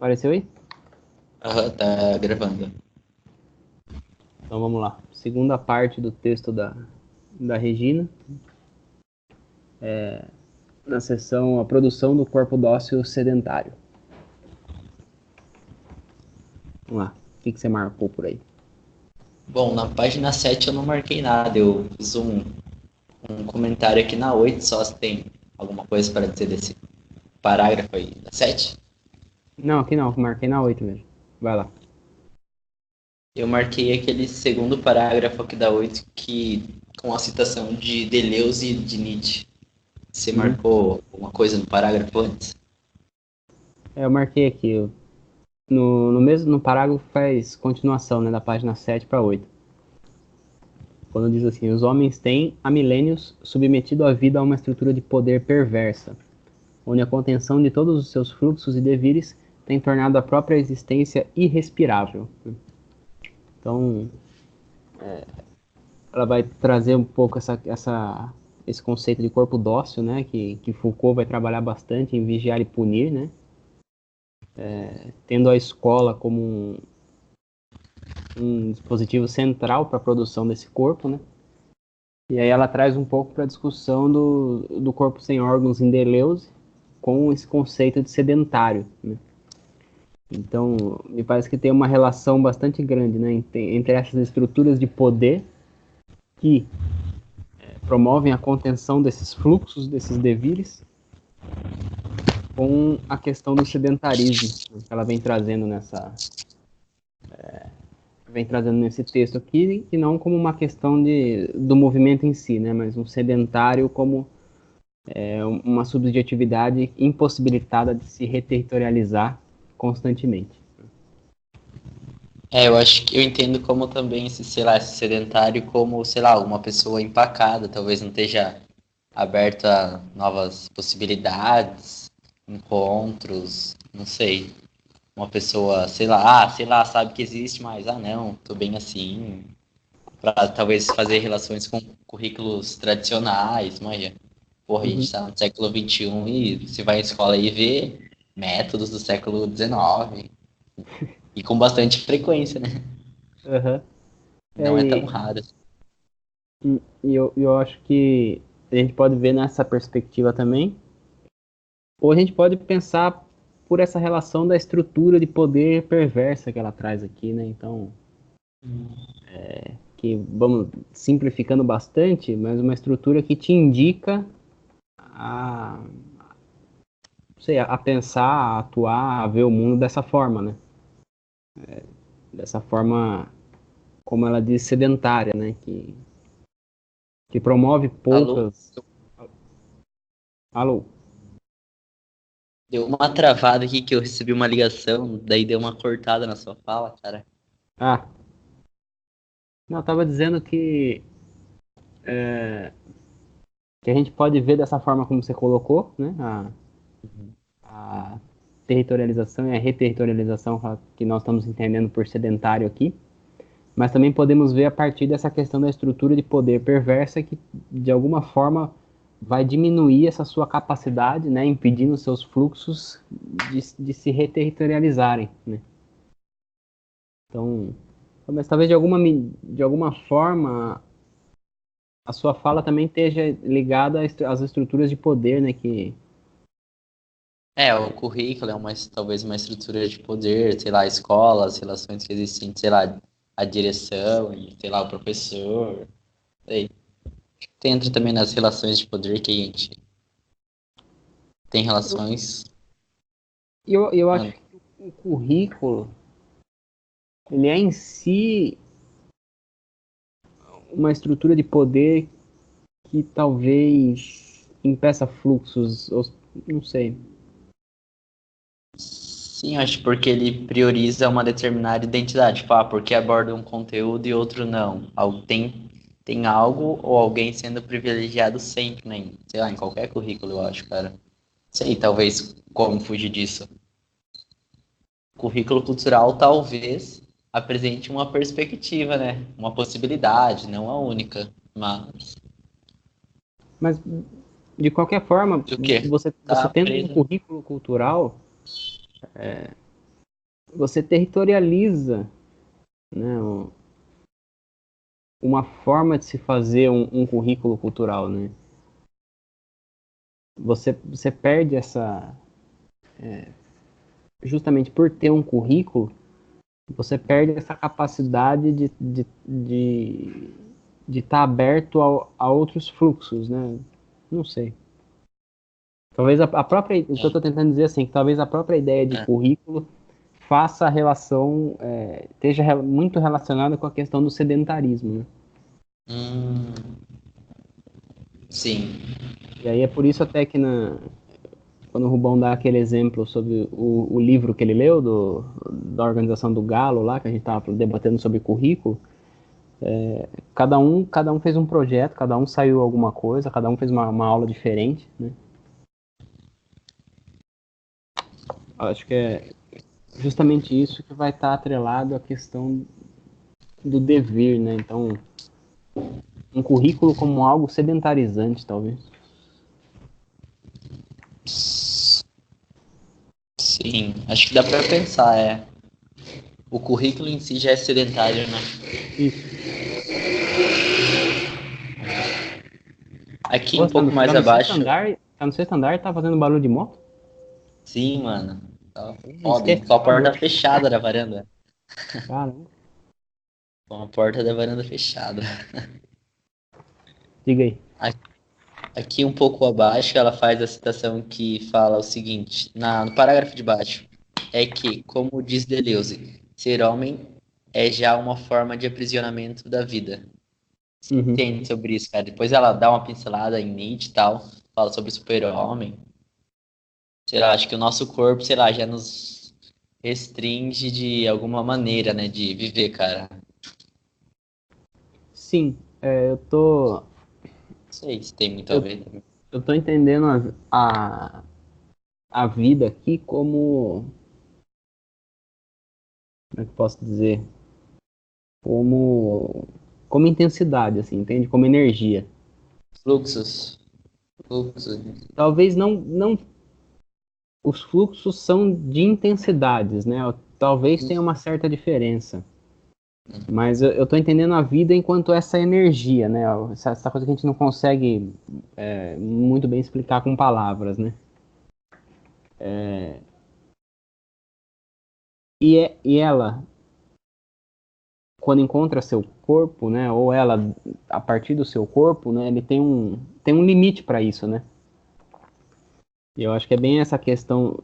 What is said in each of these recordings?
Apareceu aí? Aham, tá gravando. Então vamos lá. Segunda parte do texto da Regina, na seção A Produção do Corpo Dócil Sedentário. Vamos lá. O que você marcou por aí? Bom, na página 7 eu não marquei nada, eu fiz um comentário aqui na 8 só se tem alguma coisa para dizer desse parágrafo aí da 7. Não, aqui não. Marquei na 8 mesmo. Vai lá. Eu marquei aquele segundo parágrafo aqui da 8 que, com a citação de Deleuze e de Nietzsche. Você Uhum. marcou alguma coisa no parágrafo antes? Eu marquei aqui. No parágrafo faz continuação, né, da página 7 para 8. Quando diz assim: os homens têm, há milênios, submetido a vida a uma estrutura de poder perversa, onde a contenção de todos os seus fluxos e devires tem tornado a própria existência irrespirável. Então, ela vai trazer um pouco esse conceito de corpo dócil, né, que Foucault vai trabalhar bastante em Vigiar e Punir, né, tendo a escola como um dispositivo central para a produção desse corpo, né. E aí ela traz um pouco para a discussão do corpo sem órgãos em Deleuze com esse conceito de sedentário, né. Então, me parece que tem uma relação bastante grande, né, entre essas estruturas de poder que promovem a contenção desses fluxos, desses devires, com a questão do sedentarismo, né, que ela vem trazendo nesse texto aqui, e não como uma questão do movimento em si, né, mas um sedentário como uma subjetividade impossibilitada de se reterritorializar constantemente. Eu acho que eu entendo como também esse, sei lá, esse sedentário como, sei lá, uma pessoa empacada, talvez não esteja aberto a novas possibilidades, encontros, não sei. Uma pessoa, sei lá, sabe que existe, mas não, tô bem assim. Pra talvez fazer relações com currículos tradicionais, mas, porra, a Uhum. gente tá no século XXI e você vai à escola e vê métodos do século XIX e com bastante frequência, né? Uhum. Não é tão E, raro. eu acho que a gente pode ver nessa perspectiva também, ou a gente pode pensar por essa relação da estrutura de poder perversa que ela traz aqui, né? Então, que vamos simplificando bastante, mas uma estrutura que te indica a, sei, a pensar, a atuar, a ver o mundo dessa forma, né? Dessa forma, como ela diz, sedentária, né? Que promove Alô? poucas. Alô? Deu uma travada aqui que eu recebi uma ligação, daí deu uma cortada na sua fala, cara. Ah, não, eu estava dizendo que a gente pode ver dessa forma como você colocou, né? A territorialização e a reterritorialização que nós estamos entendendo por sedentário aqui, mas também podemos ver a partir dessa questão da estrutura de poder perversa que, de alguma forma, vai diminuir essa sua capacidade, né, impedindo seus fluxos de se reterritorializarem, né? Então, mas talvez de alguma forma a sua fala também esteja ligada às estruturas de poder, né, que O currículo é talvez uma estrutura de poder, sei lá, a escola, as relações que existem, sei lá, a direção, e, sei lá, o professor. Sei. Entra também nas relações de poder que a gente tem eu, relações. eu acho Mano, que o currículo ele é em si uma estrutura de poder que talvez impeça fluxos, ou, não sei. sim, acho porque ele prioriza uma determinada identidade. Tipo, porque aborda um conteúdo e outro não. Tem algo ou alguém sendo privilegiado sempre, né? Sei lá, em qualquer currículo, eu acho, cara. Sei, talvez como fugir disso. O currículo cultural talvez apresente uma perspectiva, né? Uma possibilidade, não a única. Mas Mas, de qualquer forma, o quê? você Tá tendo um preso. currículo cultural, você territorializa, né, uma forma de se fazer um currículo cultural, né? Você perde essa... Justamente por ter um currículo, você perde essa capacidade de estar aberto a outros fluxos, né? Não sei. Talvez a própria... O que eu estou tentando dizer assim, que talvez a própria ideia de É. currículo faça a relação... esteja muito relacionada com a questão do sedentarismo, né? Hum, sim. E aí é por isso até que quando o Rubão dá aquele exemplo sobre o livro que ele leu da organização do Galo lá, que a gente estava debatendo sobre currículo, cada um fez um projeto, cada um saiu alguma coisa, cada um fez uma aula diferente, né? Acho que é justamente isso que vai estar atrelado à questão do dever, né? Então, um currículo como algo sedentarizante, talvez. Sim, acho que dá pra pensar, é. O currículo em si já é sedentário, né? Isso. Aqui Pô, um pouco mais tá no sexto abaixo, andar, tá no sexto andar e tá fazendo barulho de moto? sim, mano. Tá foda, Esquece, e com a por favor. porta fechada da varanda. Caramba. Com a porta da varanda fechada. Diga aí. Aqui um pouco abaixo, ela faz a citação que fala o seguinte, no parágrafo de baixo, é que, como diz Deleuze, ser homem é já uma forma de aprisionamento da vida. Você Uhum. entende sobre isso, cara? Depois ela dá uma pincelada em Nietzsche e tal, fala sobre super-homem. Sei lá, acho que o nosso corpo, sei lá, já nos restringe de alguma maneira, né, de viver, cara. Não Sim, eu tô, sei se tem muito a eu, ver também. eu tô entendendo a vida aqui como é que eu posso dizer? Como, como intensidade, assim, entende? Como energia. Fluxos. Fluxos. Talvez não, os fluxos são de intensidades, né? Talvez tenha uma certa diferença. Mas eu tô entendendo a vida enquanto essa energia, né? Essa coisa que a gente não consegue muito bem explicar com palavras, né? E ela, quando encontra seu corpo, né? Ou ela, a partir do seu corpo, né? Ele tem um limite para isso, né? E eu acho que é bem essa questão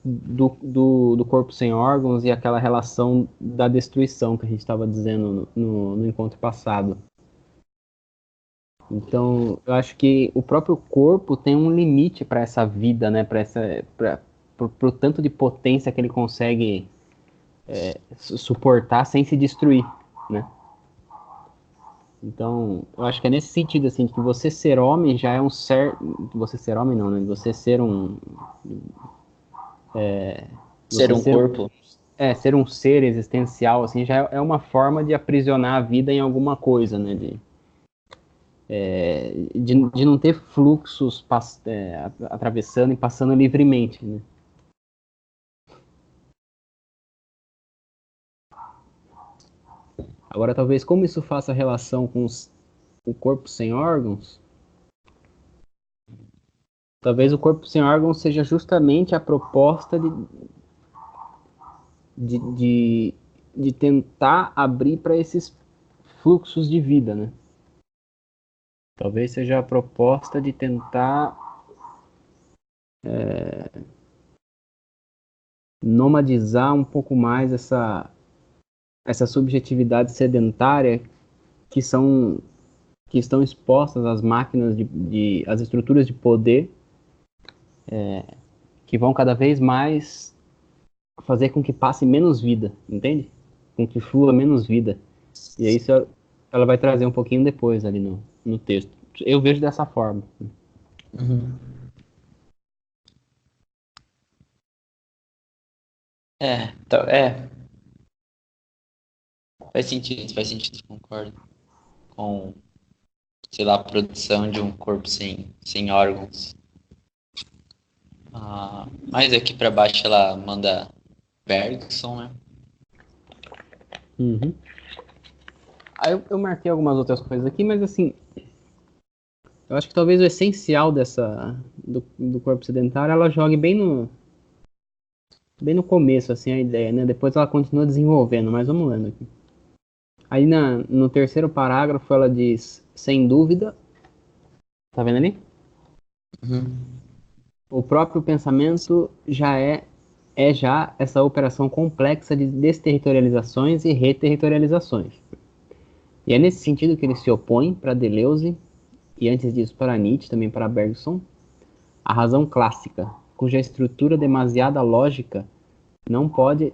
do corpo sem órgãos e aquela relação da destruição que a gente estava dizendo no encontro passado. Então, eu acho que o próprio corpo tem um limite para essa vida, né? Pro tanto de potência que ele consegue suportar sem se destruir, né? Então, eu acho que é nesse sentido, assim, que você ser homem já é um ser... Você ser homem não, né? Você ser um... Ser Você um ser corpo. ser um ser existencial, assim, já é uma forma de aprisionar a vida em alguma coisa, né? De não ter fluxos atravessando e passando livremente, né? Agora, talvez como isso faça relação com o corpo sem órgãos, talvez o corpo sem órgãos seja justamente a proposta de, de, de tentar abrir para esses fluxos de vida, né? Talvez seja a proposta de tentar nomadizar um pouco mais essa subjetividade sedentária que são que estão expostas às máquinas às estruturas de poder que vão cada vez mais fazer com que passe menos vida, entende? Com que flua menos vida. E aí isso ela vai trazer um pouquinho depois ali no texto. Eu vejo dessa forma. Uhum. Faz sentido, concordo. Com, sei lá, a produção de um corpo sem órgãos. Ah, mas aqui pra baixo ela manda Bergson, né? Uhum. Aí eu marquei algumas outras coisas aqui, mas assim, eu acho que talvez o essencial do corpo sedentário, ela jogue bem no começo, assim, a ideia, né? Depois ela continua desenvolvendo, mas vamos lendo aqui. Aí no terceiro parágrafo ela diz, sem dúvida, tá vendo ali? Uhum. O próprio pensamento é já essa operação complexa de desterritorializações e reterritorializações. E é nesse sentido que ele se opõe para Deleuze, e antes disso para Nietzsche, também para Bergson, a razão clássica, cuja estrutura demasiada lógica não pode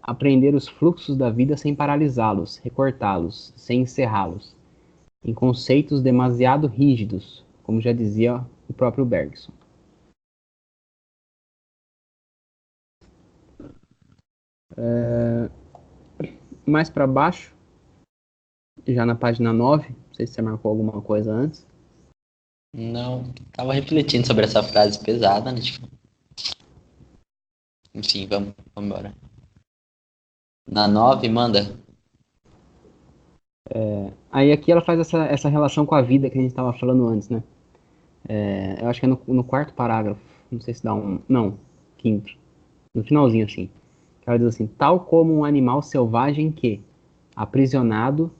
apreender os fluxos da vida sem paralisá-los, recortá-los, sem encerrá-los, em conceitos demasiado rígidos, como já dizia o próprio Bergson. Mais para baixo, já na página 9, não sei se você marcou alguma coisa antes. Não, tava refletindo sobre essa frase pesada, né? Tipo, enfim, vamos embora. Na 9 manda. Aí aqui ela faz essa relação com a vida que a gente estava falando antes, né? Eu acho que é no quarto parágrafo, não sei se dá um... Não, quinto. No finalzinho, assim. Ela diz assim, tal como um animal selvagem que, aprisionado,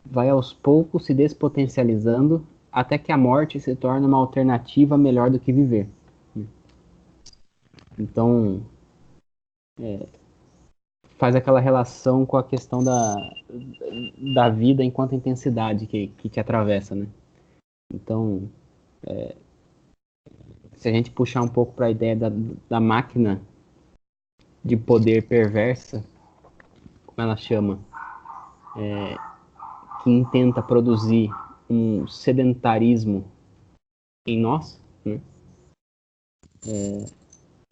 vai aos poucos se despotencializando até que a morte se torne uma alternativa melhor do que viver. Então, faz aquela relação com a questão da vida enquanto intensidade que te atravessa, né? Então, se a gente puxar um pouco para a ideia da máquina de poder perversa, como ela chama, que intenta produzir um sedentarismo em nós, né?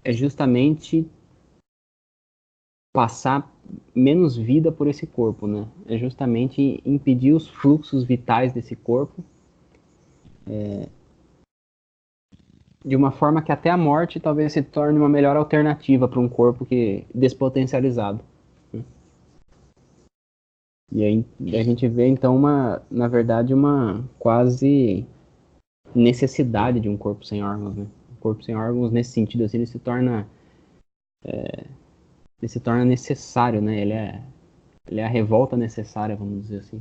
É justamente passar menos vida por esse corpo, né? É justamente impedir os fluxos vitais desse corpo de uma forma que até a morte talvez se torne uma melhor alternativa para um corpo que despotencializado. E aí a gente vê então na verdade, uma quase necessidade de um corpo sem órgãos, né? O corpo sem órgãos nesse sentido assim, ele se torna necessário, né? Ele é a revolta necessária, vamos dizer assim.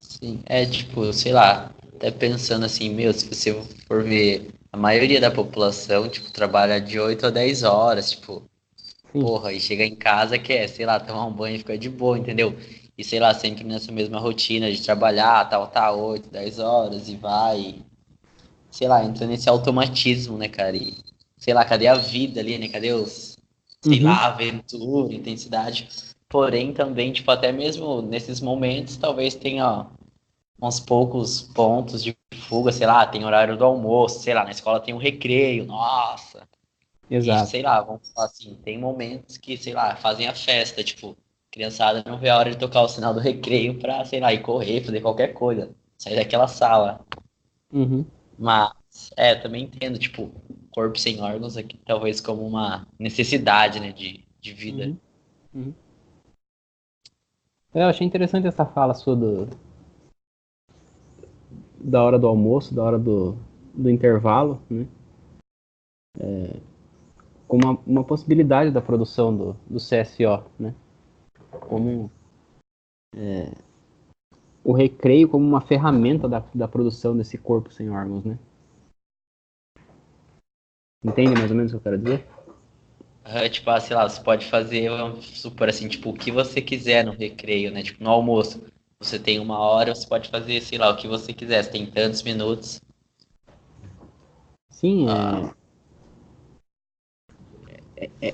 Sim, é tipo, sei lá, até pensando assim, meu, se você for ver, a maioria da população, tipo, trabalha de 8 a 10 horas, tipo, Sim. porra, e chega em casa quer, sei lá, tomar um banho e ficar de boa, entendeu? E sei lá, sempre nessa mesma rotina de trabalhar, tal, tá, 8 10 horas e vai, sei lá, entra nesse automatismo, né, cara? E, sei lá, cadê a vida ali, né? Cadê os, sei Uhum. lá, aventura, intensidade? Porém, também, tipo, até mesmo nesses momentos, talvez tenha uns poucos pontos de fuga, sei lá, tem horário do almoço, sei lá, na escola tem um recreio, nossa. E, Exato. sei lá, vamos falar assim, tem momentos que, sei lá, fazem a festa, tipo, criançada não vê a hora de tocar o sinal do recreio pra, sei lá, ir correr, fazer qualquer coisa, sair daquela sala. Uhum. Mas, também entendo, tipo, corpo sem órgãos aqui, talvez como uma necessidade, né, de vida. Uhum. Uhum. Eu achei interessante essa fala sua da hora do almoço, da hora do intervalo, né? Como uma possibilidade da produção do CSO, né? Como o recreio como uma ferramenta da produção desse corpo sem órgãos, né? Entende mais ou menos o que eu quero dizer? Tipo, sei lá, você pode fazer, vamos supor assim, tipo, o que você quiser no recreio, né? Tipo, no almoço. Você tem 1 hora, você pode fazer, sei lá, o que você quiser. Você tem tantos minutos. Sim, Ah,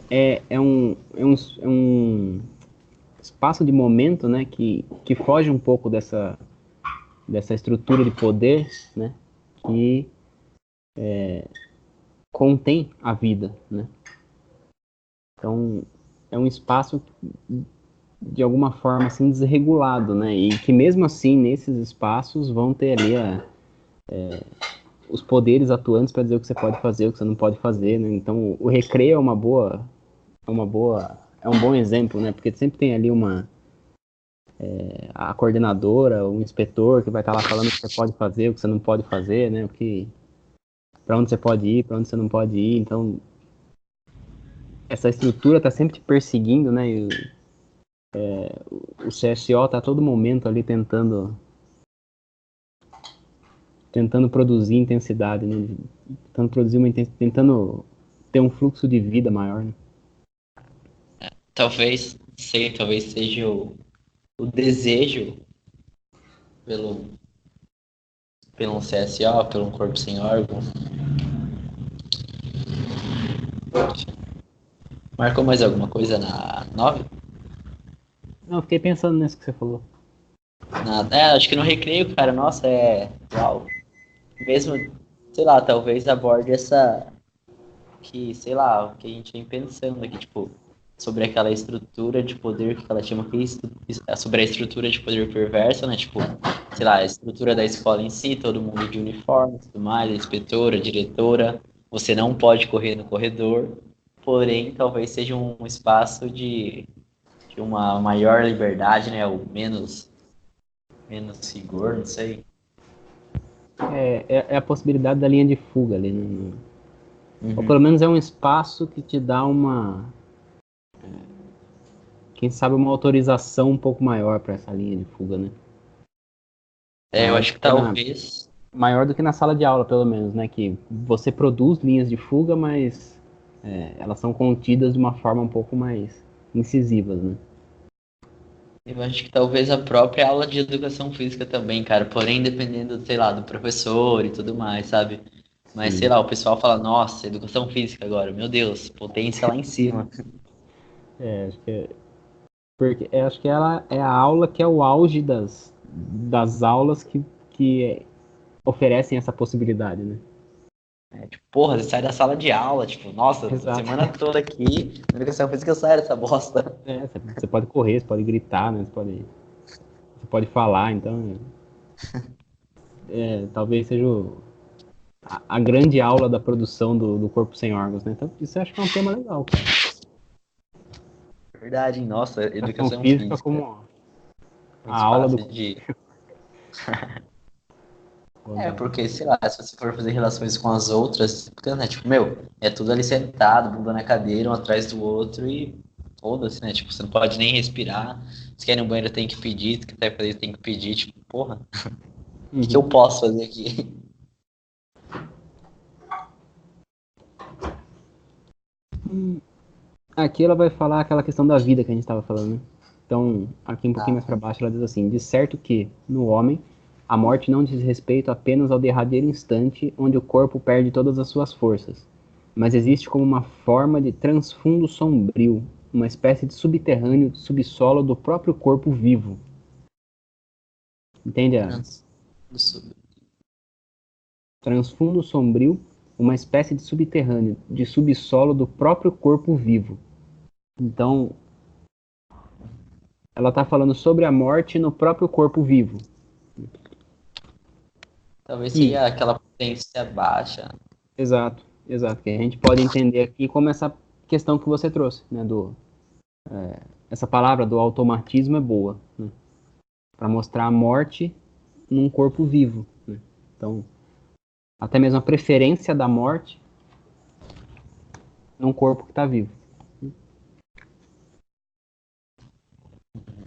é um espaço de momento, né, que foge um pouco dessa estrutura de poder, né, que contém a vida, né? Então, é um espaço de alguma forma assim desregulado, né? E que mesmo assim nesses espaços vão ter ali os poderes atuantes para dizer o que você pode fazer, o que você não pode fazer, né? Então, o recreio é é um bom exemplo, né? Porque sempre tem ali a coordenadora, o inspetor que vai estar lá falando o que você pode fazer, o que você não pode fazer, né? Para onde você pode ir, para onde você não pode ir. Então, essa estrutura está sempre te perseguindo, né? E o CSO está a todo momento ali tentando produzir intensidade, né? Tentando ter um fluxo de vida maior, né? Talvez seja o desejo pelo, pelo CSO, pelo corpo sem órgãos. Marcou mais alguma coisa na 9? Não, eu fiquei pensando nisso que você falou. Nada. Acho que no recreio, cara, nossa, uau. Mesmo, sei lá, talvez aborde essa. Que, sei lá, o que a gente vem pensando aqui, tipo, sobre aquela estrutura de poder que ela chama aqui, sobre a estrutura de poder perversa, né? Tipo, sei lá, a estrutura da escola em si, todo mundo de uniforme, tudo mais, a inspetora, a diretora, você não pode correr no corredor, porém, talvez seja um espaço de uma maior liberdade, né? Ou menos rigor, não sei. É a possibilidade da linha de fuga ali, né? Ou Uhum. pelo menos é um espaço que te dá quem sabe uma autorização um pouco maior para essa linha de fuga, né? Eu Maior do acho que que talvez. maior do que na sala de aula, pelo menos, né? Que você produz linhas de fuga, mas elas são contidas de uma forma um pouco mais incisivas, né? Eu acho que talvez a própria aula de educação física também, cara. Porém, dependendo, sei lá, do professor e tudo mais, sabe? Mas, sei Sim. lá, o pessoal fala, nossa, educação física agora, meu Deus, potência lá em cima. Acho que porque acho que ela é a aula que é o auge das aulas que oferecem essa possibilidade, né? Tipo, porra, você sai da sala de aula, tipo, nossa, tô a Exato. semana toda aqui, na educação física eu saio dessa bosta. Você pode correr, você pode gritar, né? Você pode falar, então talvez seja a grande aula da produção do corpo sem órgãos, né? Então, isso eu acho que é um tema legal, cara. Verdade, hein? Nossa, Educação educação física física. como Um a aula do espaço corpo. de. Porque, sei lá, se você for fazer relações com as outras, porque, né, tipo, meu, é tudo ali sentado, bunda na cadeira, um atrás do outro e foda-se, né? Tipo, você não pode nem respirar. Se quer ir no banheiro tem que pedir, se quer fazer tem que pedir, tipo, porra, o que eu Uhum. posso fazer aqui? Aqui ela vai falar aquela questão da vida que a gente estava falando, né? Então, aqui um pouquinho mais Ah, para baixo, ela diz assim: de certo que, no homem, a morte não diz respeito apenas ao derradeiro instante onde o corpo perde todas as suas forças, mas existe como uma forma de transfundo sombrio, uma espécie de subterrâneo subsolo do próprio corpo vivo. Entende? trans, do sub. Transfundo sombrio, uma espécie de subterrâneo, de subsolo do próprio corpo vivo. Então, ela está falando sobre a morte no próprio corpo vivo. Talvez Que, seja aquela potência baixa. exato, exato, que a gente pode entender aqui como essa questão que você trouxe, né, essa palavra do automatismo é boa, né, para mostrar a morte num corpo vivo, né? Então, até mesmo a preferência da morte num corpo que está vivo.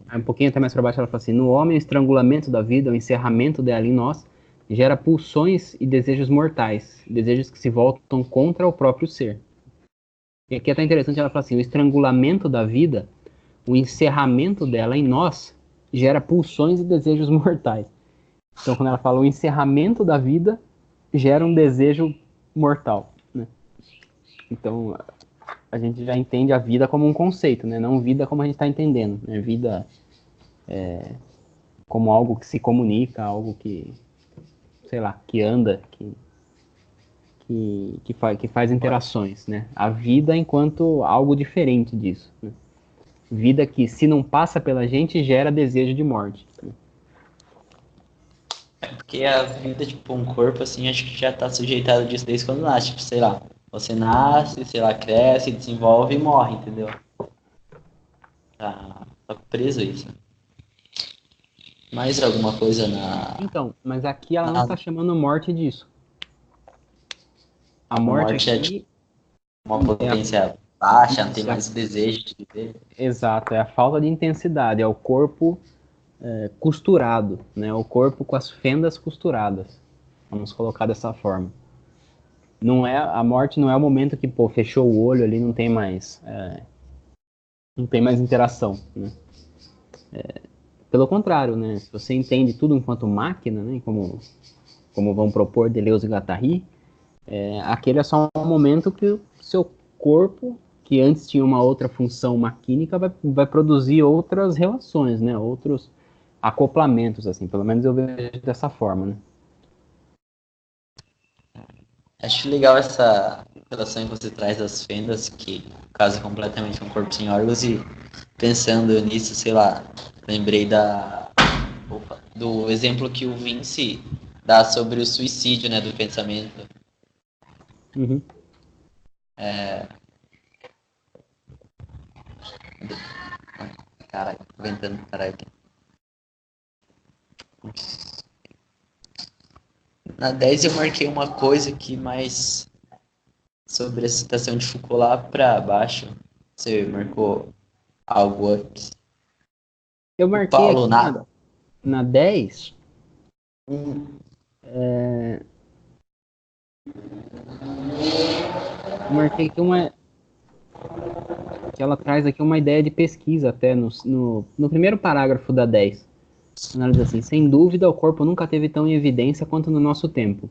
Aí um pouquinho até mais para baixo ela fala assim: no homem, o estrangulamento da vida, o encerramento dela em nós, gera pulsões e desejos mortais, desejos que se voltam contra o próprio ser. E aqui é até interessante, ela fala assim: o estrangulamento da vida, o encerramento dela em nós, gera pulsões e desejos mortais. Então, quando ela fala o encerramento da vida, gera um desejo mortal, né? Então, a gente já entende a vida como um conceito, né? Não vida como a gente está entendendo, né? Vida como algo que se comunica, algo que, sei lá, que anda, que faz interações, né? A vida enquanto algo diferente disso, né? Vida que, se não passa pela gente, gera desejo de morte. Porque a vida, tipo, um corpo, assim, acho que já tá sujeitado disso desde quando nasce, tipo, sei lá. Você nasce, sei lá, cresce, desenvolve e morre, entendeu? Tá preso isso. Mais alguma coisa Então, mas aqui ela não na tá chamando morte disso. A morte morte é tipo aqui uma é a, potência baixa, não tem isso, mais desejo de viver. exato, é a falta de intensidade, é o corpo costurado, né? O corpo com as fendas costuradas. Vamos colocar dessa forma. Não é a morte, não é o momento que pô, fechou o olho ali, não tem mais interação, né? Pelo contrário, né? Se você entende tudo enquanto máquina, né? Como vão propor Deleuze e Guattari, aquele é só um momento que o seu corpo, que antes tinha uma outra função maquínica, vai produzir outras relações, né? Outros acoplamentos, assim. Pelo menos eu vejo dessa forma, né? Acho legal essa relação que você traz das fendas, que casa completamente um corpo sem órgãos, e pensando nisso, sei lá, lembrei do exemplo que o Vinci dá sobre o suicídio, né, do pensamento. Uhum. Caralho, tô ventando, caralho. Na 10 eu marquei uma coisa aqui mais sobre a citação de Foucault lá pra baixo. Você marcou algo antes? Eu O marquei Paulo aqui nada. na 10, Hum, eu marquei aqui que ela traz aqui uma ideia de pesquisa até no primeiro parágrafo da 10. Ela diz assim, sem dúvida o corpo nunca teve tão em evidência quanto no nosso tempo.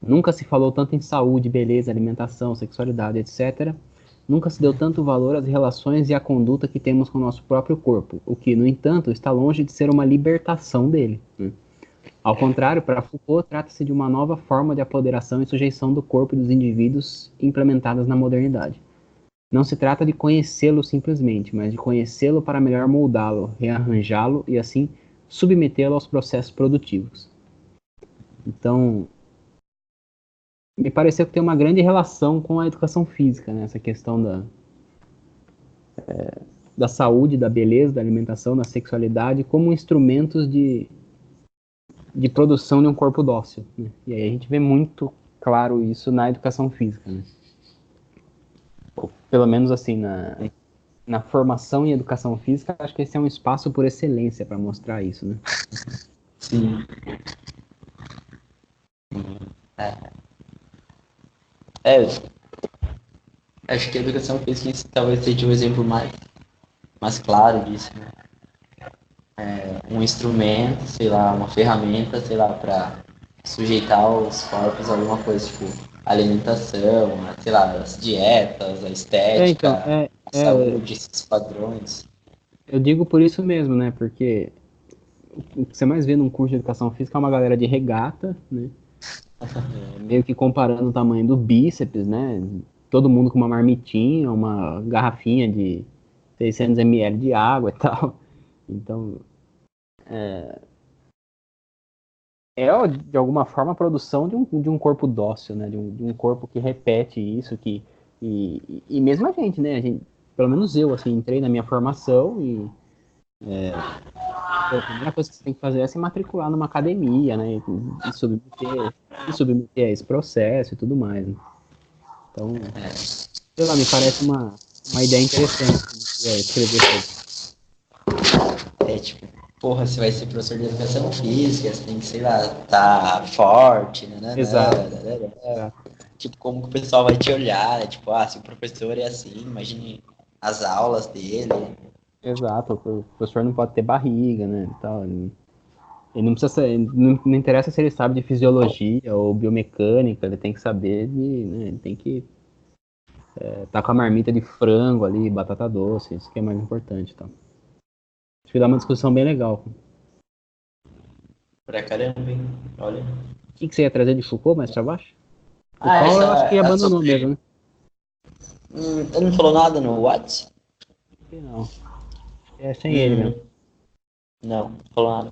Nunca se falou tanto em saúde, beleza, alimentação, sexualidade, etc. Nunca se deu tanto valor às relações e à conduta que temos com o nosso próprio corpo, o que, no entanto, está longe de ser uma libertação dele, né? Ao contrário, para Foucault, trata-se de uma nova forma de apoderação e sujeição do corpo e dos indivíduos implementadas na modernidade. Não se trata de conhecê-lo simplesmente, mas de conhecê-lo para melhor moldá-lo, rearranjá-lo e, assim, submetê-lo aos processos produtivos. Então, me pareceu que tem uma grande relação com a educação física, né? Essa questão da saúde, da beleza, da alimentação, da sexualidade, como instrumentos de produção de um corpo dócil, né? E aí a gente vê muito claro isso na educação física, né? Ou, pelo menos assim, na formação em educação física, acho que esse é um espaço por excelência para mostrar isso, né? sim. É, acho que a educação física talvez seja o exemplo mais claro disso, né? Um instrumento, sei lá, uma ferramenta, sei lá, para sujeitar os corpos a alguma coisa, tipo alimentação, sei lá, as dietas, a Então, estética, a saúde, esses padrões. eu digo por isso mesmo, né? Porque o que você mais vê num curso de educação física é uma galera de regata, né? Meio que comparando o tamanho do bíceps, né? Todo mundo com uma marmitinha, uma garrafinha de 600 ml de água e tal. Então, de alguma forma a produção de um corpo dócil, né? De um corpo que repete isso, e mesmo a gente, né? Pelo menos eu, assim, entrei na minha formação e pô, a primeira coisa que você tem que fazer é se matricular numa academia, né? E submeter a esse processo e tudo mais, né? Então, sei lá, me parece uma ideia interessante escrever sobre. É tipo, porra, você vai ser professor de educação física, você tem que, sei lá, tá forte, né? Exato, exato, Tipo, como que o pessoal vai te olhar, né? Tipo, se o professor é assim, imagine as aulas dele. exato. O professor não pode ter barriga, né? E tal. Ele não precisa não interessa se ele sabe de fisiologia ou biomecânica, ele tem que saber né? Ele tem que tá com a marmita de frango ali, batata doce, isso que é mais importante, tá? Acho que dá uma discussão bem legal. Pra caramba, hein? Olha. O que você ia trazer de Foucault mais pra baixo? O Ah, Paulo essa eu acho que é abandonou mesmo, sobre. né? Ele não falou nada no Whats? Acho que não. É sem ele mesmo. Hum, não, não falou nada.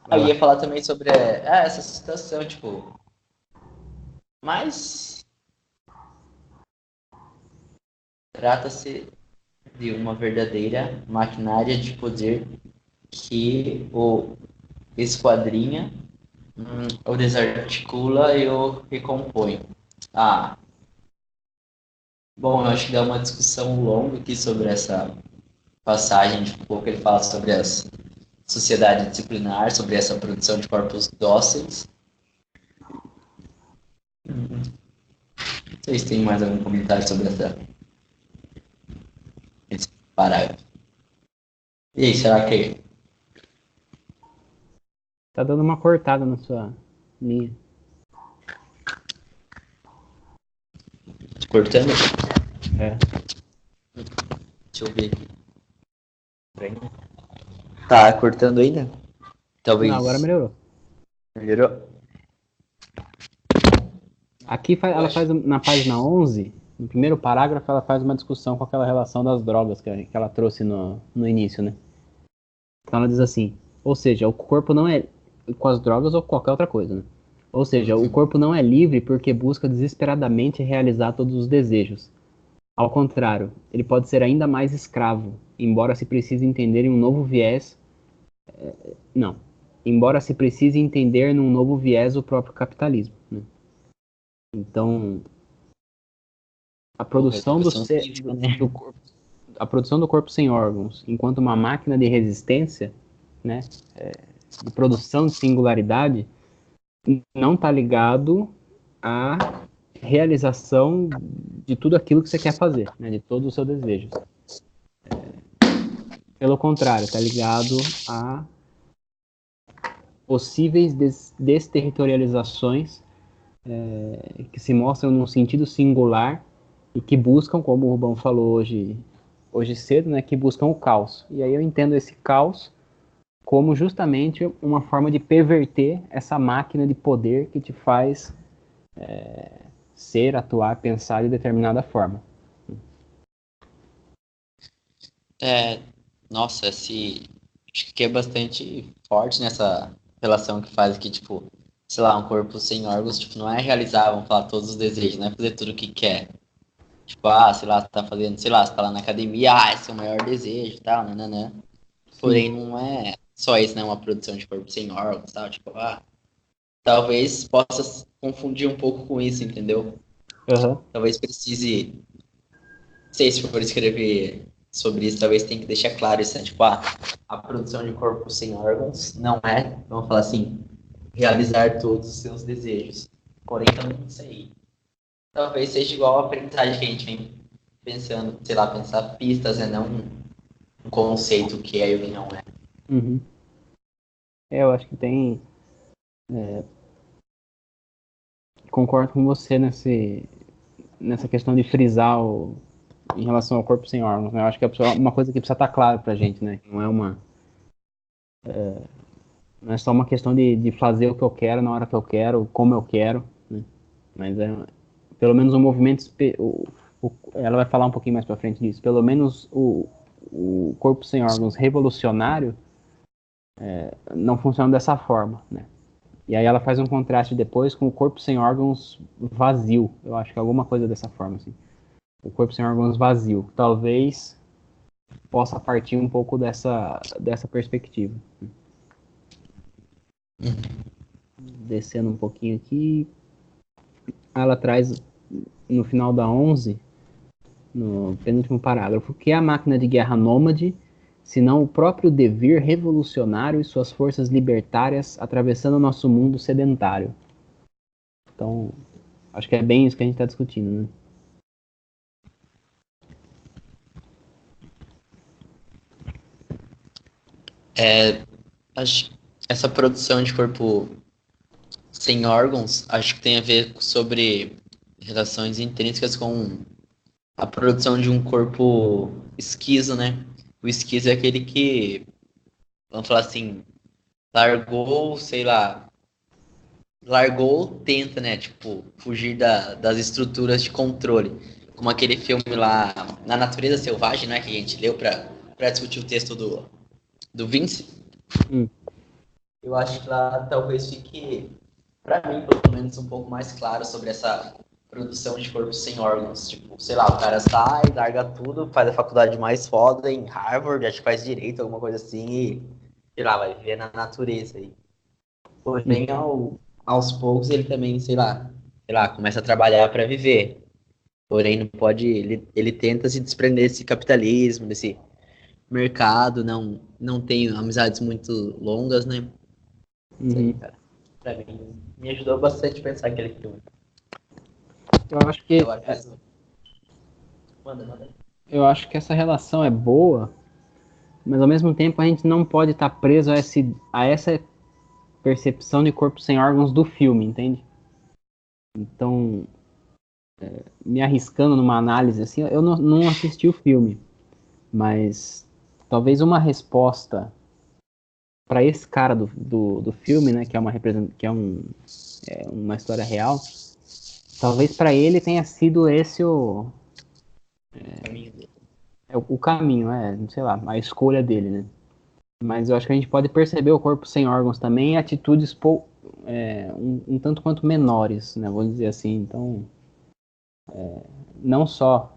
Vai Eu ia lá. falar também sobre essa situação, tipo, mais Trata-se de uma verdadeira maquinária de poder que o esquadrinha, o desarticula e o recompõe. Ah, bom, eu acho que dá uma discussão longa aqui sobre essa passagem, de um pouco ele fala sobre a sociedade disciplinar, sobre essa produção de corpos dóceis. Vocês têm mais algum comentário sobre esse parágrafo? E aí, será que Tá dando uma cortada na sua linha. cortando? É. Deixa eu ver. Tá cortando ainda? Talvez. Não, agora melhorou. Melhorou? Aqui ela faz na página 11, no primeiro parágrafo, ela faz uma discussão com aquela relação das drogas que ela trouxe no início, né? Então ela diz assim, ou seja, o corpo não é com as drogas ou qualquer outra coisa, né? Ou seja, o corpo não é livre porque busca desesperadamente realizar todos os desejos. Ao contrário, ele pode ser ainda mais escravo, embora se precise entender em um novo viés. Não. Embora se precise entender num novo viés o próprio capitalismo, né? Então, a produção a produção do corpo sem órgãos, enquanto uma máquina de resistência, né, de produção de singularidade, não está ligado à realização de tudo aquilo que você quer fazer, né, de todos os seus desejos. Pelo contrário, está ligado a possíveis desterritorializações que se mostram num sentido singular e que buscam, como o Rubão falou hoje cedo, né, que buscam o caos. E aí eu entendo esse caos como justamente uma forma de perverter essa máquina de poder que te faz ser, atuar, pensar de determinada forma. Nossa, acho que é bastante forte nessa relação que faz aqui, tipo, sei lá, um corpo sem órgãos, tipo, não é realizar, vamos falar, todos os desejos, não é fazer tudo o que quer. Tipo, sei lá, você tá fazendo, sei lá, você tá lá na academia, esse é o maior desejo e tal, nananã. Sim. Porém, não é só isso, né? Uma produção de corpo sem órgãos, tal, tipo, talvez possa confundir um pouco com isso, entendeu? Uhum. Talvez precise, não sei se for escrever sobre isso, talvez tenha que deixar claro isso, né? Tipo, a produção de corpo sem órgãos não é, vamos falar assim, realizar todos os seus desejos. Porém, também não sei. Talvez seja igual a aprendizagem que a gente vem pensando, sei lá, pensar pistas, né? Não um conceito que é e o que não é. Uhum. Eu acho que tem. Concordo com você nessa questão de frisar em relação ao corpo sem órgãos, né? Eu acho que é uma coisa que precisa estar claro pra gente, né? Não é só uma questão de fazer o que eu quero na hora que eu quero, como eu quero, né? Mas pelo menos o movimento, ela vai falar um pouquinho mais pra frente disso, pelo menos o corpo sem órgãos revolucionário não funciona dessa forma, né? E aí ela faz um contraste depois com o corpo sem órgãos vazio, eu acho que é alguma coisa dessa forma, assim. O corpo sem órgãos vazio, talvez possa partir um pouco dessa perspectiva. Descendo um pouquinho aqui, ela traz no final da 11, no penúltimo parágrafo, que é a máquina de guerra nômade, senão o próprio devir revolucionário e suas forças libertárias atravessando o nosso mundo sedentário. Então, acho que é bem isso que a gente está discutindo, né? Acho essa produção de corpo sem órgãos, acho que tem a ver sobre relações intrínsecas com a produção de um corpo esquizo, né? O esquizo é aquele que, vamos falar assim, largou, sei lá, largou, tenta, né? Tipo, fugir das estruturas de controle. Como aquele filme lá, Na Natureza Selvagem, né? Que a gente leu para discutir o texto do Vince. Hum. Eu acho que lá talvez fique, para mim, pelo menos, um pouco mais claro sobre essa produção de corpo sem órgãos. Tipo, sei lá, o cara sai, larga tudo, faz a faculdade mais foda em Harvard, acho que faz direito, alguma coisa assim, e, sei lá, vai viver na natureza aí. Porém, aos poucos ele também, sei lá, começa a trabalhar para viver. Porém, não pode, ele tenta se desprender desse capitalismo, desse mercado, não tem amizades muito longas, né? Isso aí, Uhum. cara. Pra mim, me ajudou bastante a pensar aquele filme. Eu acho que Eu acho. Manda. eu acho que essa relação é boa, mas ao mesmo tempo a gente não pode estar preso a essa percepção de corpo sem órgãos do filme, entende? Então, me arriscando numa análise assim, eu não assisti o filme, mas talvez uma resposta para esse cara do filme, né, que é uma história real, talvez para ele tenha sido esse Caminho dele. o caminho, sei lá, a escolha dele, né? Mas eu acho que a gente pode perceber o corpo sem órgãos também em atitudes um tanto quanto menores, né? Vou dizer assim. Então, não só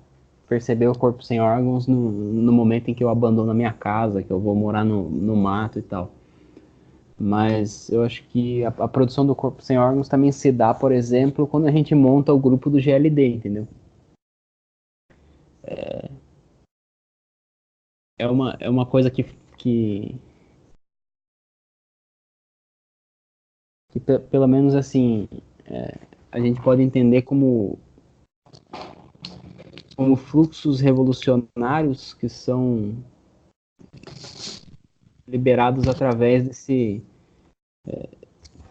perceber o corpo sem órgãos no momento em que eu abandono a minha casa, que eu vou morar no mato e tal. Mas eu acho que a produção do corpo sem órgãos também se dá, por exemplo, quando a gente monta o grupo do GLD, entendeu? É uma coisa que pelo menos assim, a gente pode entender como fluxos revolucionários que são liberados através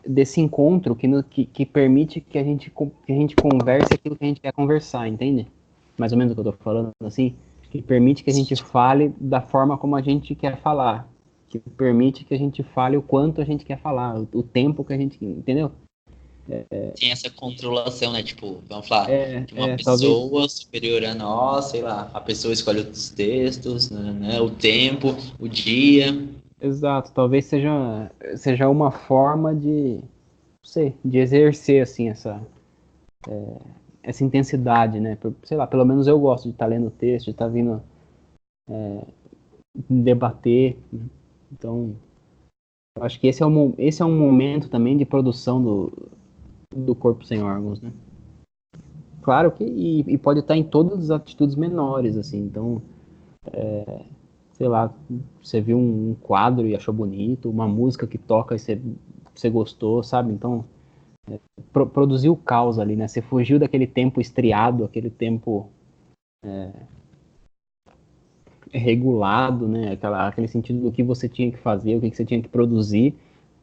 desse encontro que permite que a gente converse aquilo que a gente quer conversar, entende? Mais ou menos o que eu tô falando, assim, que permite que a gente fale da forma como a gente quer falar, que permite que a gente fale o quanto a gente quer falar, o tempo que a gente, entendeu? Tem essa controlação, né? Tipo, vamos falar de uma Talvez, pessoa superior a nós, sei lá, a pessoa escolhe os textos, né? O tempo, o dia. exato, talvez seja uma forma não sei, de exercer, assim, essa intensidade, né? Sei lá, pelo menos eu gosto de estar lendo o texto, de estar vindo debater. Né? Então, eu acho que esse é um momento também de produção do corpo sem órgãos, né? Claro que e pode estar em todas as atitudes menores, assim. Então, sei lá, você viu um quadro e achou bonito, uma música que toca e você gostou, sabe? Então, produziu o caos ali, né? Você fugiu daquele tempo estriado, aquele tempo regulado, né? Aquele sentido do que você tinha que fazer, o que você tinha que produzir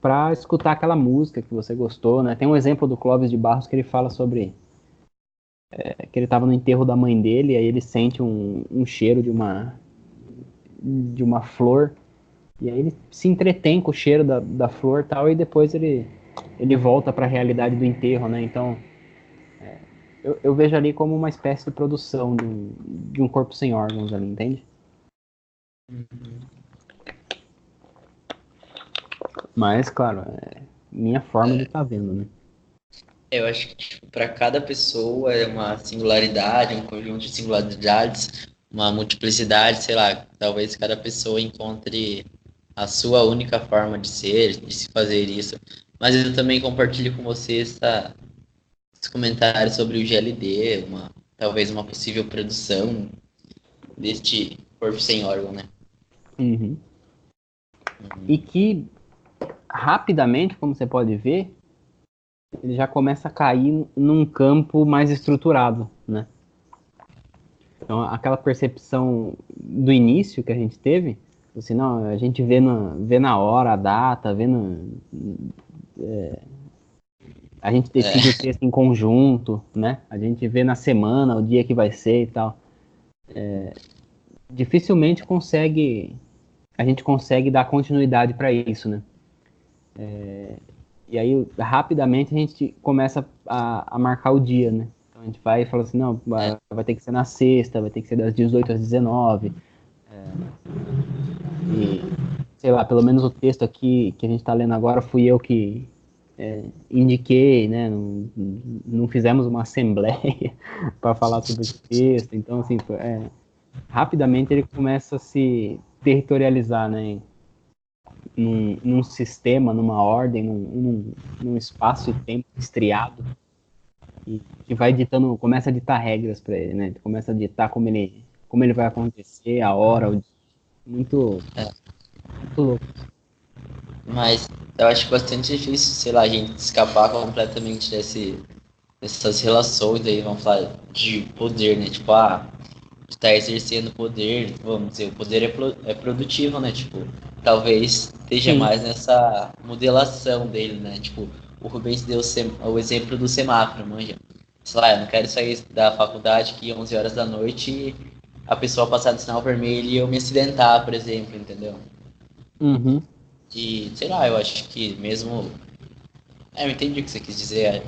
para escutar aquela música que você gostou, né? Tem um exemplo do Clóvis de Barros que ele fala sobre que ele estava no enterro da mãe dele, e aí ele sente um cheiro de uma flor, e aí ele se entretém com o cheiro da flor e tal, e depois ele volta para a realidade do enterro, né? Então, eu vejo ali como uma espécie de produção de um corpo sem órgãos ali, entende? Mas, claro, é minha forma de estar vendo, né? Eu acho que tipo, para cada pessoa é uma singularidade, um conjunto de singularidades, uma multiplicidade, sei lá, talvez cada pessoa encontre a sua única forma de ser, de se fazer isso. Mas eu também compartilho com você esse comentário sobre o GLD, talvez uma possível produção deste corpo sem órgão, né? Uhum. E que rapidamente, como você pode ver, ele já começa a cair num campo mais estruturado, né? Então, aquela percepção do início que a gente teve, assim, não, a gente vê na hora a data, a gente decide o É, texto em conjunto, né? A gente vê na semana o dia que vai ser e tal. Dificilmente a gente consegue dar continuidade para isso, né? E aí, rapidamente, a gente começa a marcar o dia, né? Então, a gente vai e fala assim, não, é, vai ter que ser na sexta, vai ter que ser das 18 às 19. E, sei lá, pelo menos o texto aqui que a gente está lendo agora fui eu que indiquei, né? Não fizemos uma assembleia para falar sobre esse texto. Então, assim, rapidamente ele começa a se territorializar, né? Num sistema, numa ordem, num espaço e tempo estriado, e que vai ditando, começa a ditar regras para ele, né? Começa a ditar como ele vai acontecer, a hora, o dia. Muito, muito louco. Mas eu acho bastante difícil, sei lá, a gente escapar completamente dessas relações aí, vamos falar de poder, né? Tipo, está exercendo poder, vamos dizer, o poder é produtivo, né? Tipo, talvez esteja Sim. mais nessa modelação dele, né? Tipo, o Rubens deu o exemplo do semáforo, manja. Sei lá, eu não quero sair da faculdade que 11 horas da noite a pessoa passar do sinal vermelho e eu me acidentar, por exemplo, entendeu? Uhum. E, sei lá, eu acho que mesmo. Eu entendi o que você quis dizer.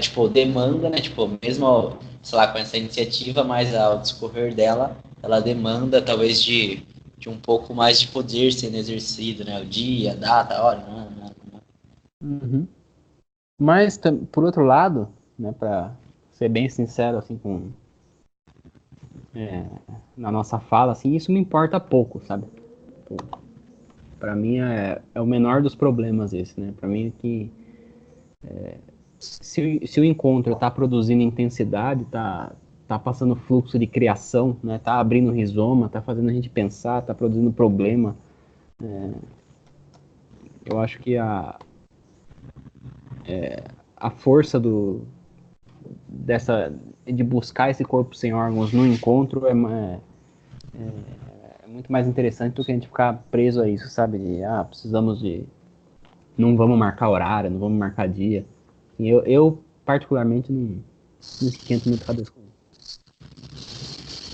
Tipo, demanda, né? Tipo, mesmo, sei lá, com essa iniciativa, mas ao discorrer dela, ela demanda talvez de um pouco mais de poder sendo exercido, né? O dia, a data, a hora. Não. Uhum. Mas, por outro lado, né, para ser bem sincero, assim, é, na nossa fala, assim, isso me importa pouco, sabe? Para mim é o menor dos problemas esse, né? Para mim é que se o encontro está produzindo intensidade, tá passando fluxo de criação, né? Tá abrindo rizoma, tá fazendo a gente pensar, tá produzindo problema. Eu acho que a força de buscar esse corpo sem órgãos no encontro é muito mais interessante do que a gente ficar preso a isso, sabe? Precisamos de. Não vamos marcar horário, não vamos marcar dia. E eu particularmente, não esquento muito a cabeça com isso.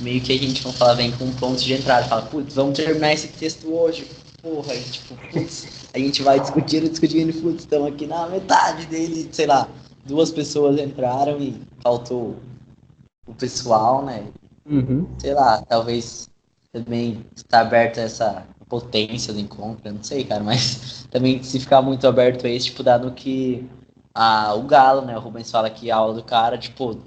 Meio que a gente, vamos falar, vem com um ponto de entrada. Fala, putz, vamos terminar esse texto hoje. Porra, e, tipo, putz, a gente vai discutindo, e putz, estamos aqui na metade dele, sei lá. Duas pessoas entraram e faltou o pessoal, né? Uhum, Sei lá, talvez também está aberto a essa potência do encontro, eu não sei, cara, mas também se ficar muito aberto a isso, tipo, dá no que o Galo, né, o Rubens fala que a aula do cara, tipo,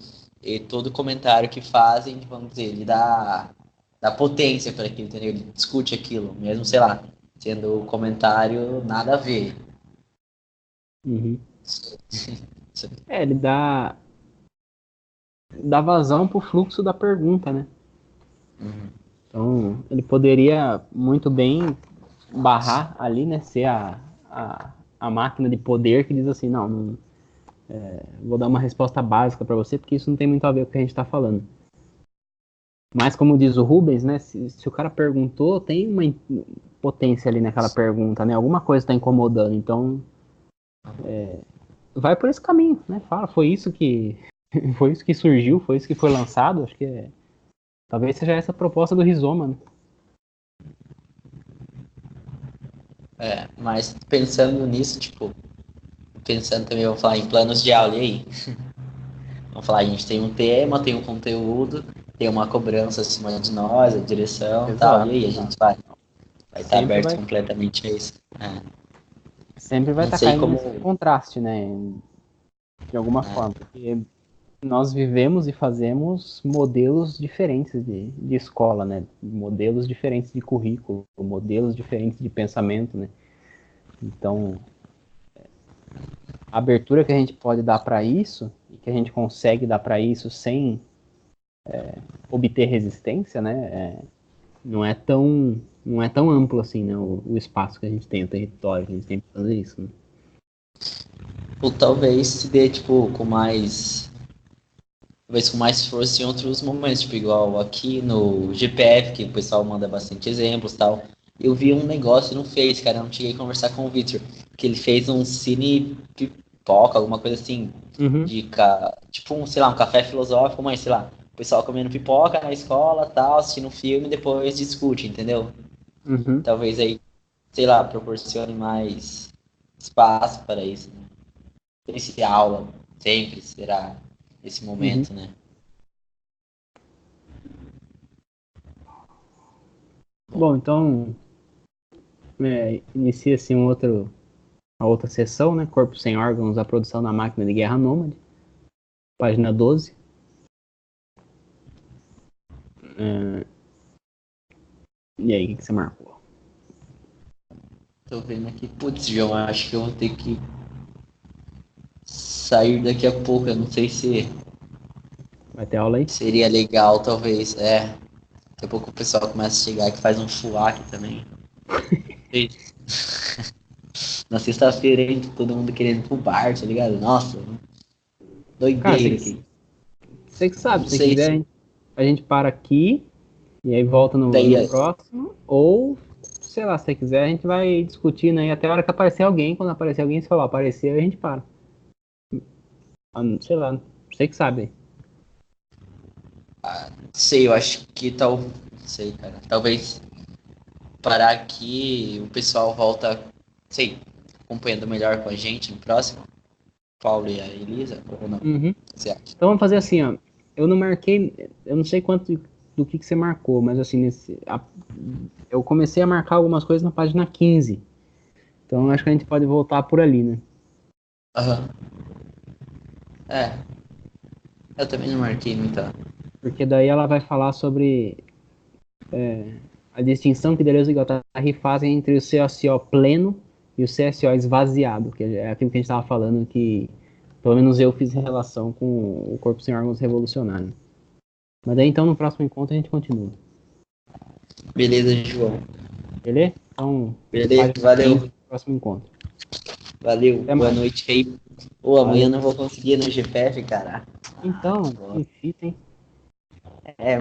e todo comentário que fazem, vamos dizer, ele dá potência para aquilo, entendeu? Ele discute aquilo, mesmo, sei lá, sendo comentário nada a ver. uhum. Ele dá vazão pro fluxo da pergunta, né? Uhum. Então, ele poderia muito bem barrar ali, né? Ser a máquina de poder que diz assim, não vou dar uma resposta básica para você, porque isso não tem muito a ver com o que a gente está falando. Mas como diz o Rubens, né? Se o cara perguntou, tem uma potência ali naquela pergunta, né? Alguma coisa está incomodando. Então, vai por esse caminho, né? Fala, foi isso que foi isso que surgiu, foi isso que foi lançado. Acho que talvez seja essa a proposta do Rizoma, né? Mas pensando nisso, tipo, pensando também, vou falar em planos de aula, e aí? Vamos falar, a gente tem um tema, tem um conteúdo, tem uma cobrança acima de nós, a direção e tal. E Exato, aí, a exato. gente vai estar Sempre aberto vai completamente a isso. sempre vai Não estar sei caindo nesse como. contraste, né? De alguma forma, porque nós vivemos e fazemos modelos diferentes de escola, né? Modelos diferentes de currículo, modelos diferentes de pensamento, né? Então, a abertura que a gente pode dar para isso e que a gente consegue dar para isso sem obter resistência, né? Não é tão amplo assim, né? O espaço que a gente tem, o território que a gente tem para fazer isso, né? Ou talvez se dê, tipo, com mais. Talvez com mais força em outros momentos, tipo, igual aqui no GPF, que o pessoal manda bastante exemplos e tal. Eu vi um negócio no Face, cara, eu não cheguei a conversar com o Victor, que ele fez um cine pipoca, alguma coisa assim, Uhum, tipo um, sei lá, um café filosófico, mas sei lá, o pessoal comendo pipoca na escola, tal, assistindo um filme e depois discute, entendeu? uhum, Talvez aí, sei lá, proporcione mais espaço para isso, né? Esse aula sempre será esse uhum. momento, né? Bom, Bom, então inicia-se um outro a outra seção, né? Corpo sem órgãos, a produção da máquina de guerra nômade. Página 12. E aí, o que você marcou? Tô vendo aqui. Putz, João, acho que eu vou ter que sair daqui a pouco. Eu não sei se Vai ter aula aí? seria legal, talvez. Daqui a pouco o pessoal começa a chegar que faz um fuá aqui também. Na sexta-feira, hein, todo mundo querendo ir pro bar, tá ligado? Nossa, Cara, doideira aqui. você que sabe, Não se você sei quiser, se. a gente para aqui e aí volta Daí, no próximo. Ou, sei lá, se você quiser, a gente vai discutindo aí até a hora que aparecer alguém. Quando aparecer alguém, você fala, apareceu, a gente para. Sei lá, você que sabe. sei, eu acho que tal. Não sei, cara. Talvez parar aqui, o pessoal volta, sei, acompanhando melhor com a gente no próximo. Paulo e a Elisa, ou não? O Uhum. que você acha? Então vamos fazer assim, ó. Eu não marquei, eu não sei quanto do que você marcou, mas assim, eu comecei a marcar algumas coisas na página 15. Então acho que a gente pode voltar por ali, né? Aham. É, eu também não marquei muita. Porque daí ela vai falar sobre a distinção que Deleuze e Guattari fazem entre o CSO pleno e o CSO esvaziado, que é aquilo que a gente estava falando, que pelo menos eu fiz relação com o corpo sem órgãos revolucionário. Mas daí então no próximo encontro a gente continua. Beleza, João. Beleza? Então, Beleza, página 15, valeu. próximo encontro. Valeu, Até boa mais. noite aí. Ô, amanhã Valeu. não vou conseguir ir no GPF, cara. Então, Boa. que fita, hein?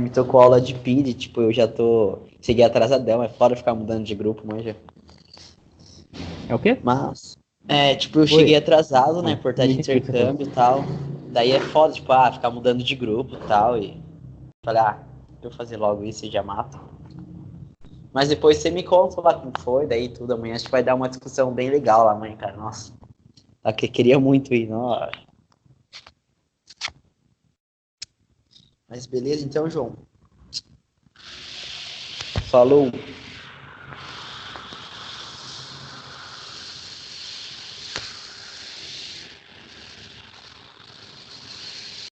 Me tocou aula de PID, tipo, eu já tô. Cheguei atrasadão, é foda ficar mudando de grupo, manja. É o quê? Mas, tipo, eu cheguei Oi. atrasado, né, Não, por estar não de entendi o que você falou. intercâmbio e tal. Daí é foda, tipo, ficar mudando de grupo e tal. E falei, eu fazer logo isso e já mato. Mas depois você me conta lá como foi, daí tudo. Amanhã a gente vai dar uma discussão bem legal lá amanhã, cara. Nossa, que queria muito ir, nossa. Mas beleza, então, João. Falou.